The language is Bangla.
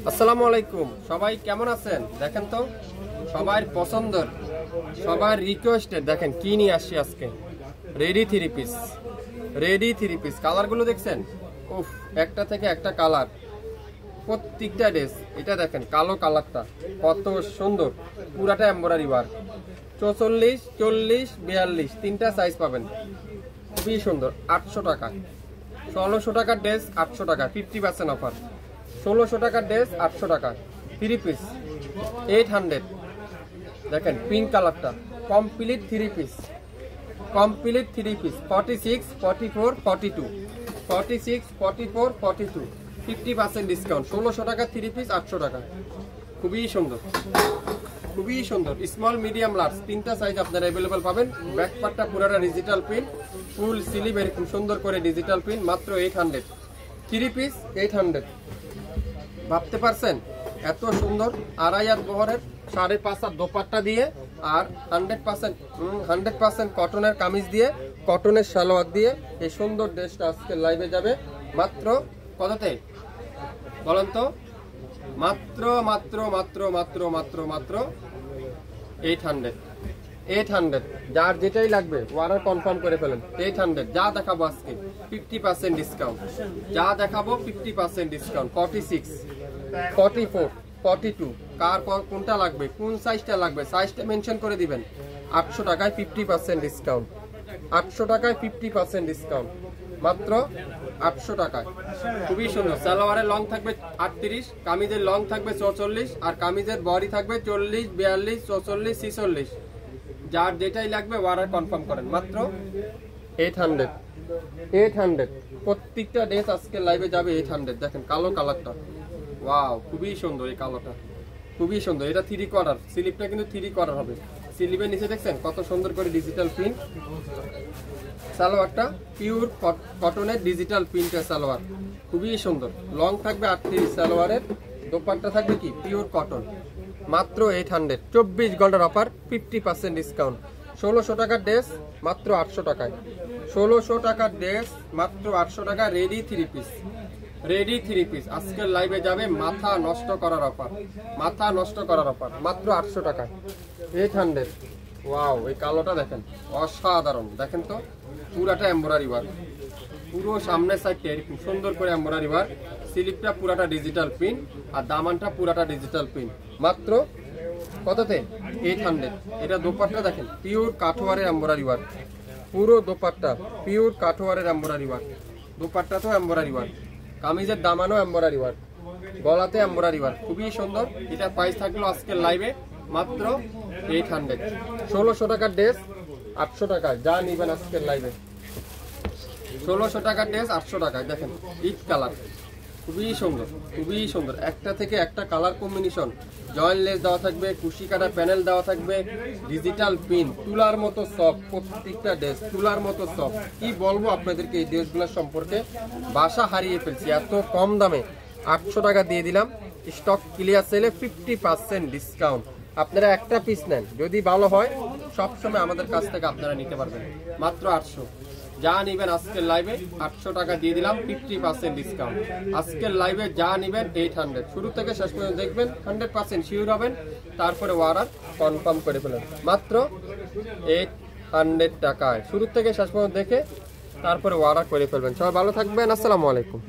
আসসালামু আলাইকুম, সবাই কেমন আছেন? দেখেন তো সবার পছন্দের, সবার রিকোয়েস্টেড দেখেন কি নিয়ে আসছি আজকে। রেডি থ্রি পিস কালারগুলো দেখছেন? উফ, একটা থেকে একটা কালার, প্রত্যেকটা ড্রেস। এটা দেখেন কালো কালারটা কত সুন্দর, পুরাটা এমব্রয়ডারি ওয়ার্ক। 44, 40, 42 তিনটা সাইজ পাবেন, খুবই সুন্দর। 800 টাকা, 1600 টাকার ড্রেস 800 টাকা, 50% অফার। 1600 টাকার ড্রেস 800 টাকা, থ্রি পিস 800। দেখেন পিঙ্ক কালারটা কমপ্লিট থ্রি পিস, 46, 44, 42, 46, 44, 42, 50% ডিসকাউন্ট। 1600 টাকা থ্রি পিস 800 টাকা, খুবই সুন্দর, খুবই সুন্দর। স্মল, মিডিয়াম, লার্জ তিনটা সাইজ আপনারা অ্যাভেলেবল পাবেন। ব্যাক পার্টটা পুরোটা ডিজিটাল প্রিন্ট, ফুল স্লিভ এরকম সুন্দর করে ডিজিটাল প্রিন্ট, মাত্র 800। থ্রি পিস 800, ভাবতে পারছেন এত সুন্দর? 2.5 হাত বহরের 5.5 হাত দোপাট্টা দিয়ে, আর 100% কটনের কামিজ দিয়ে, কটনের সালোয়ার দিয়ে এই সুন্দর ড্রেসটা আজকে লাইভে যাবে মাত্র কততে বলেন তো? মাত্র মাত্র মাত্র মাত্র মাত্র মাত্র 800। যার যেটাই লাগবে অর্ডার কনফার্ম করে ফেলেন। 800 যা দেখাবো আজকে 50% ডিসকাউন্ট, যা দেখাবো 50% ডিসকাউন্ট। 46, 44, 42 কার কোনটা লাগবে, কোন সাইজটা লাগবে, সাইজটা মেনশন করে দিবেন। 800 টাকায় 50% ডিসকাউন্ট, 800 টাকায় 50% ডিসকাউন্ট, মাত্র 800 টাকায়। খুবই সুন্দর। সালোয়ারের লং থাকবে 38, কামিজের লং থাকবে 44, আর কামিজের বডি থাকবে 40, 42, 44, 46। যার যেটাই লাগবে অর্ডার কনফার্ম করেন, মাত্র 800। প্রত্যেকটা ড্রেস আজকে লাইভে যাবে 800। দেখেন কালো কালারটা, ওয়াও, খুবই সুন্দর। এই কালোটা খুবই সুন্দর। এটা 3 কোয়ার্টার, স্লিপটা কিন্তু 3 কোয়ার্টার হবে। স্লিপের নিচে দেখছেন কত সুন্দর করে ডিজিটাল প্রিন্ট। সালোয়ারটা পিওর কটনের ডিজিটাল প্রিন্টের সালোয়ার, খুবই সুন্দর। লং থাকবে 38, সালোয়ারের দোপাট্টা থাকবে কি পিওর কটন, মাত্র 800। 24 ঘন্টার অফার, 50% ডিসকাউন্ট। 1600 টাকার ড্রেস মাত্র 800 টাকায়, 1600 টাকার ড্রেস মাত্র 800 টাকা। রেডি থ্রি পিস আজকের লাইভে যাবে মাথা নষ্ট করার অফার, মাত্র 800 টাকায়, 800। ওয়াও, এই কালোটা দেখেন অসাধারণ। দেখেন তো পুরাটা এমব্রয়ডারি ওয়ার্ক, পুরো সামনের সাইডটা এরকম সুন্দর করে এমব্রয়ডারি ওয়ার্ক। স্লিপটা পুরাটা ডিজিটাল প্রিন্ট, আর দামানটা পুরাটা ডিজিটাল প্রিন্ট, মাত্র কততে? 800। এটা দোপাট্টা দেখেন পিওর কাঠোয়ারের এমব্রয়ডারি ওয়ার্ক, পুরো দোপাট্টা পিওর কাঠোয়ারের এমব্রয়ডারি ওয়ার্ক। দোপাট্টাতেও এমব্রয়ডারি ওয়ার্ক, কামিজের দামানও এমব্রয়ডারি ওয়ার্ক, গলাতে এমব্রয়ডারি ওয়ার্ক, খুবই সুন্দর। এটা প্রাইস থাকলো আজকের লাইভে মাত্র 800। 1600 টাকার ড্রেস 800 টাকায়, যা নিবেন আজকের লাইভে। 1600 টাকার ড্রেস 800 টাকায়। দেখেন ইট কালার, খুবই সুন্দর। একটা থেকে একটা কালার কম্বিনেশন, জয়েন্ট লেস দেওয়া থাকবে, কুশি কাটা প্যানেল দেওয়া থাকবে, ডিজিটাল পিন, তুলার মতো সফট। প্রত্যেকটা ড্রেস তুলার মতো সফট। কি বলবো আপনাদেরকে এই ড্রেসগুলোর সম্পর্কে, বাসা হারিয়ে ফেলছি। এত কম দামে 800 টাকা দিয়ে দিলাম। স্টক ক্লিয়ার সেলে 50% ডিসকাউন্ট। আপনারা একটা পিস নেন, যদি ভালো হয় সবসময় আমাদের কাছ থেকে আপনারা নিতে পারবেন, মাত্র 800। যা নিবেন আজকের লাইভে 800 টাকা দিয়ে দিলাম, 50% ডিসকাউন্ট। আজকের লাইভে যা নিবেন 800। শুরু থেকে শেষ পর্যন্ত দেখবেন, 100% শিওর হবেন, তারপরে অর্ডার কনফার্ম করে ফেলেন, মাত্র 800 টাকায়। শুরু থেকে শেষ পর্যন্ত দেখে তারপরে অর্ডার করে ফেলবেন। সবাই ভালো থাকবেন, আসসালামু আলাইকুম।